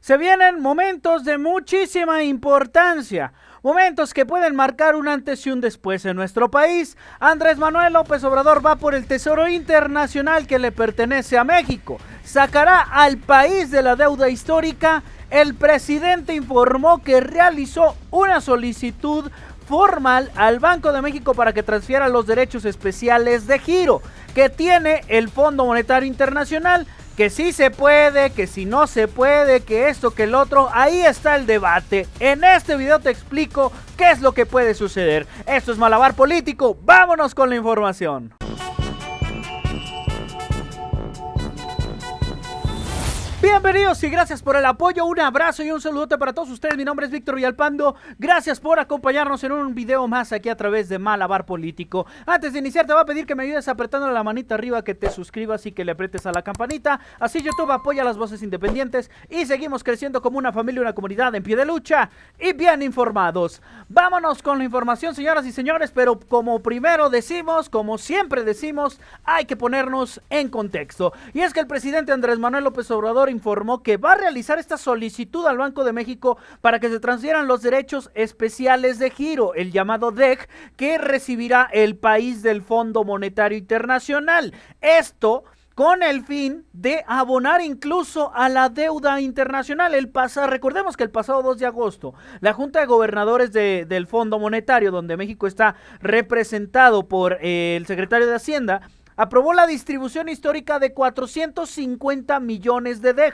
Se vienen momentos de muchísima importancia, momentos que pueden marcar un antes y un después en nuestro país. Andrés Manuel López Obrador va por el tesoro internacional que le pertenece a México. Sacará al país de la deuda histórica. El presidente informó que realizó una solicitud formal al Banco de México para que transfiera los derechos especiales de giro que tiene el Fondo Monetario Internacional. Que sí se puede, que si no se puede, que esto, que el otro. Ahí está el debate. En este video te explico qué es lo que puede suceder. Esto es Malabar Político. Vámonos con la información. Bienvenidos y gracias por el apoyo, un abrazo y un saludote para todos ustedes. Mi nombre es Víctor Villalpando, gracias por acompañarnos en un video más aquí a través de Malabar Político. Antes de iniciar te voy a pedir que me ayudes apretando la manita arriba, que te suscribas y que le aprietes a la campanita. Así YouTube apoya las voces independientes y seguimos creciendo como una familia, una comunidad en pie de lucha y bien informados. Vámonos con la información, señoras y señores, pero como primero decimos, como siempre decimos, hay que ponernos en contexto. Y es que el presidente Andrés Manuel López Obrador informó que va a realizar esta solicitud al Banco de México para que se transfieran los derechos especiales de giro, el llamado DEG, que recibirá el país del Fondo Monetario Internacional. Esto con el fin de abonar incluso a la deuda internacional. Recordemos que el pasado 2 de agosto, la Junta de Gobernadores del Fondo Monetario, donde México está representado por el secretario de Hacienda, aprobó la distribución histórica de 450 millones de DEG.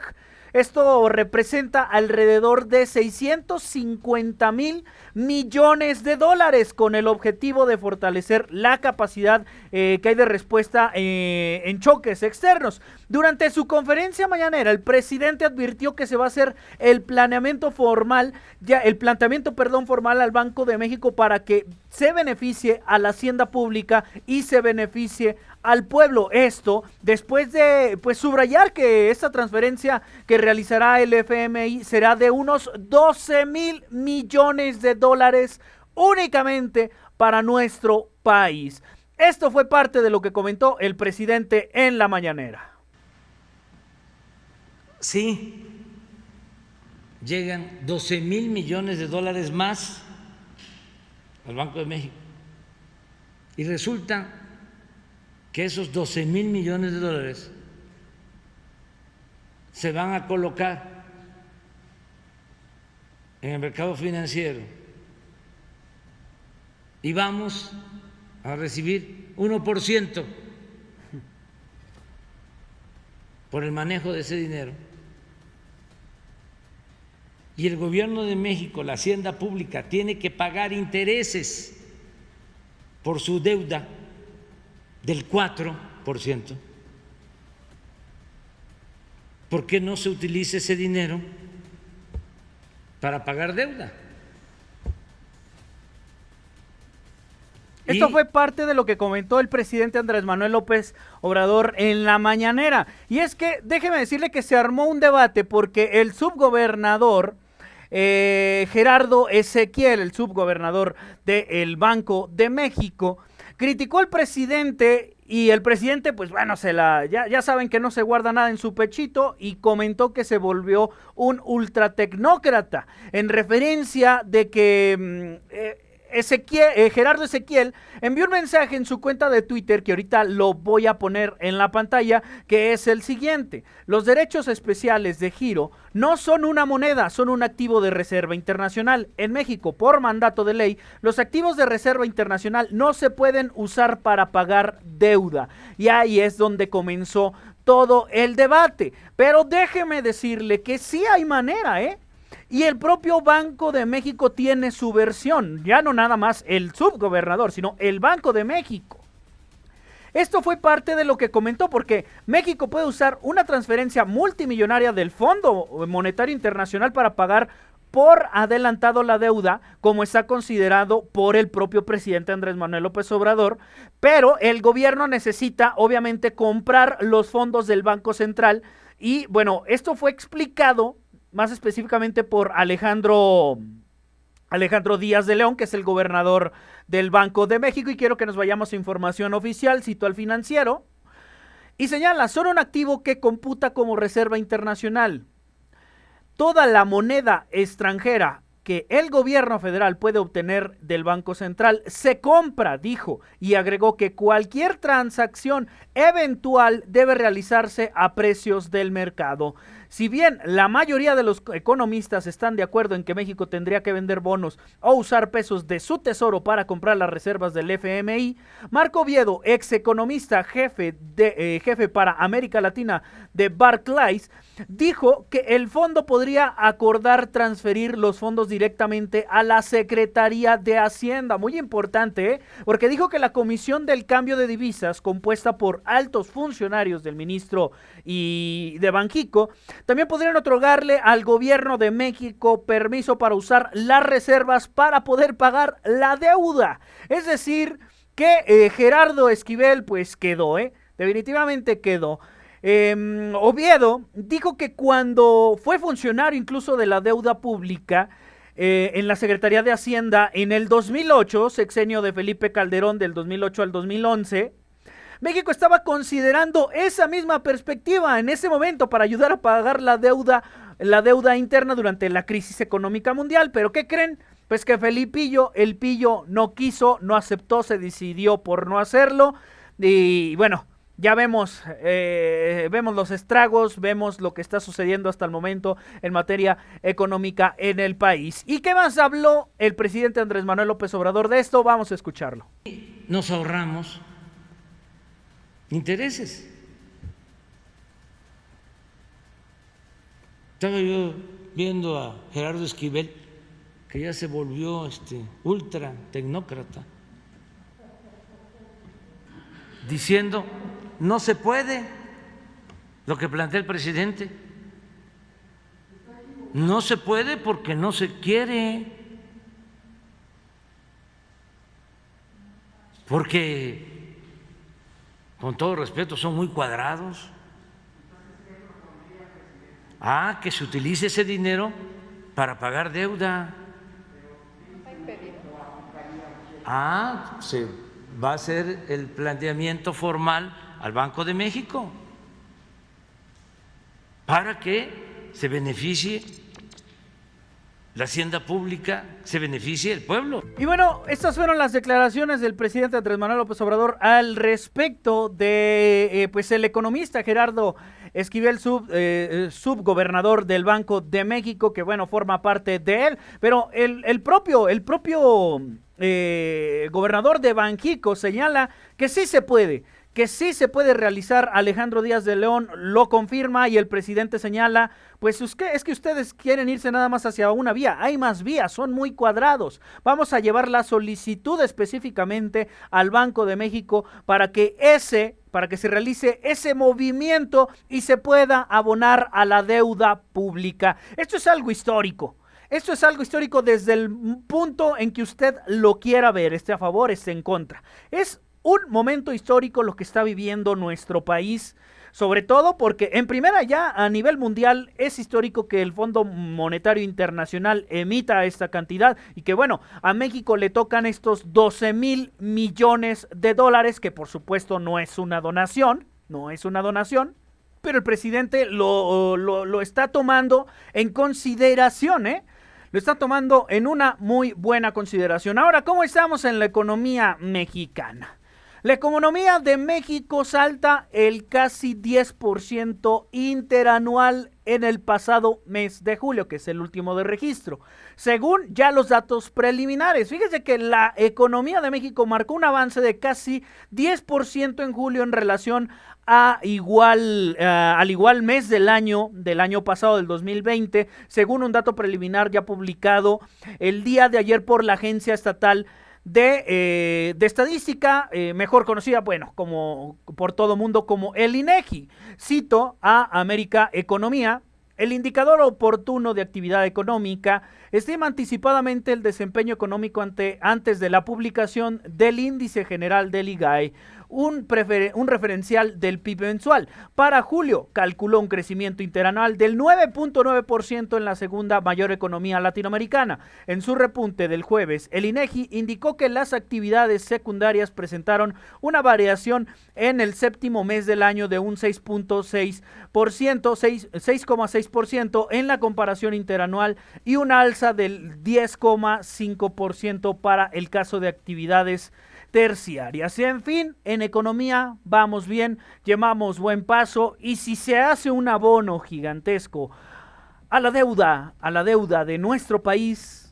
Esto representa alrededor de 650 mil millones de dólares con el objetivo de fortalecer la capacidad que hay de respuesta en choques externos. Durante su conferencia mañanera, el presidente advirtió que se va a hacer el planteamiento formal al Banco de México para que se beneficie a la hacienda pública y se beneficie al pueblo. Esto después de subrayar que esta transferencia que realizará el FMI será de unos 12 mil millones de dólares únicamente para nuestro país. Esto fue parte de lo que comentó el presidente en la mañanera. Sí, llegan 12 mil millones de dólares más al Banco de México y resulta que esos 12 mil millones de dólares se van a colocar en el mercado financiero y vamos a recibir 1% por el manejo de ese dinero. Y el gobierno de México, la hacienda pública, tiene que pagar intereses por su deuda del 4%. ¿Por qué no se utiliza ese dinero para pagar deuda? Esto fue parte de lo que comentó el presidente Andrés Manuel López Obrador en la mañanera. Y es que déjeme decirle que se armó un debate porque el subgobernador Gerardo Ezequiel, el subgobernador del Banco de México, criticó al presidente y el presidente, pues bueno, ya saben que no se guarda nada en su pechito y comentó que se volvió un ultratecnócrata en referencia de que Gerardo Ezequiel envió un mensaje en su cuenta de Twitter que ahorita lo voy a poner en la pantalla, que es el siguiente: los derechos especiales de giro no son una moneda, son un activo de reserva internacional. En México, por mandato de ley, los activos de reserva internacional no se pueden usar para pagar deuda. Y ahí es donde comenzó todo el debate. Pero déjeme decirle que sí hay manera, Y el propio Banco de México tiene su versión, ya no nada más el subgobernador, sino el Banco de México. Esto fue parte de lo que comentó, porque México puede usar una transferencia multimillonaria del Fondo Monetario Internacional para pagar por adelantado la deuda, como está considerado por el propio presidente Andrés Manuel López Obrador, pero el gobierno necesita obviamente comprar los fondos del Banco Central y bueno, esto fue explicado más específicamente por Alejandro Díaz de León, que es el gobernador del Banco de México, y quiero que nos vayamos a información oficial. Cito al Financiero y señala: son un activo que computa como reserva internacional. toda la moneda extranjera que el gobierno federal puede obtener del Banco Central se compra, dijo, y agregó que cualquier transacción eventual debe realizarse a precios del mercado. Si bien la mayoría de los economistas están de acuerdo en que México tendría que vender bonos o usar pesos de su tesoro para comprar las reservas del FMI, Marco Oviedo, ex economista jefe para América Latina de Barclays, dijo que el fondo podría acordar transferir los fondos directamente a la Secretaría de Hacienda. Muy importante, porque dijo que la Comisión del Cambio de Divisas, compuesta por altos funcionarios del ministro y de Banxico, también podrían otorgarle al gobierno de México permiso para usar las reservas para poder pagar la deuda. Es decir, que Gerardo Esquivel pues quedó, definitivamente quedó. Oviedo dijo que cuando fue funcionario incluso de la deuda pública en la Secretaría de Hacienda en el 2008, sexenio de Felipe Calderón del 2008 al 2011, México estaba considerando esa misma perspectiva en ese momento para ayudar a pagar la deuda interna durante la crisis económica mundial. ¿Pero qué creen? Pues que Felipillo, el pillo, no quiso, no aceptó, se decidió por no hacerlo. Y bueno, ya vemos los estragos, vemos lo que está sucediendo hasta el momento en materia económica en el país. ¿Y qué más habló el presidente Andrés Manuel López Obrador de esto? Vamos a escucharlo. Nos ahorramos intereses. Estaba yo viendo a Gerardo Esquivel, que ya se volvió ultra tecnócrata, diciendo no se puede lo que plantea el presidente, no se puede porque no se quiere, porque con todo respeto son muy cuadrados. Que se utilice ese dinero para pagar deuda. Se va a hacer el planteamiento formal al Banco de México para que se beneficie la hacienda pública, se beneficie el pueblo. Y bueno, estas fueron las declaraciones del presidente Andrés Manuel López Obrador al respecto de pues el economista Gerardo Esquivel, subgobernador del Banco de México, que bueno, forma parte de él, pero el propio gobernador de Banxico señala que sí se puede realizar. Alejandro Díaz de León lo confirma y el presidente señala, pues es que ustedes quieren irse nada más hacia una vía, hay más vías, son muy cuadrados. Vamos a llevar la solicitud específicamente al Banco de México para que se realice ese movimiento y se pueda abonar a la deuda pública. Esto es algo histórico. Esto es algo histórico desde el punto en que usted lo quiera ver, esté a favor, esté en contra. Es un momento histórico lo que está viviendo nuestro país, sobre todo porque en primera ya a nivel mundial es histórico que el Fondo Monetario Internacional emita esta cantidad y que bueno, a México le tocan estos 12,000 millones de dólares, que por supuesto no es una donación, pero el presidente lo está tomando en consideración, Lo está tomando en una muy buena consideración. Ahora, ¿cómo estamos en la economía mexicana? La economía de México salta el casi 10% interanual en el pasado mes de julio, que es el último de registro, según ya los datos preliminares. Fíjese que la economía de México marcó un avance de casi 10% en julio en relación al igual mes del año pasado, del 2020, según un dato preliminar ya publicado el día de ayer por la Agencia Estatal de Estadística, mejor conocida, como por todo mundo como el INEGI. Cito a América Economía: el indicador oportuno de actividad económica estima anticipadamente el desempeño económico antes de la publicación del índice general del IGAE, un referencial del PIB mensual. Para julio calculó un crecimiento interanual del 9.9% en la segunda mayor economía latinoamericana. En su repunte del jueves, el INEGI indicó que las actividades secundarias presentaron una variación en el séptimo mes del año de un 6.6% en la comparación interanual y una alza del 10.5% para el caso de actividades terciarias. En fin, en economía vamos bien, llevamos buen paso, y si se hace un abono gigantesco a la deuda de nuestro país,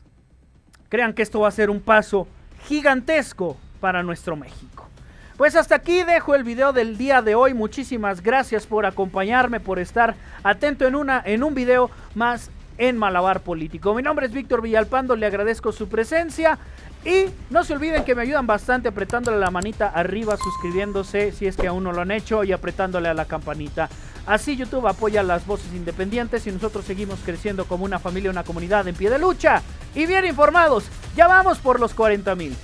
crean que esto va a ser un paso gigantesco para nuestro México. Pues hasta aquí dejo el video del día de hoy. Muchísimas gracias por acompañarme, por estar atento en un video más en Malabar Político. Mi nombre es Víctor Villalpando, le agradezco su presencia y no se olviden que me ayudan bastante apretándole la manita arriba, suscribiéndose si es que aún no lo han hecho y apretándole a la campanita. Así YouTube apoya las voces independientes y nosotros seguimos creciendo como una familia, una comunidad en pie de lucha y bien informados. Ya vamos por los 40,000.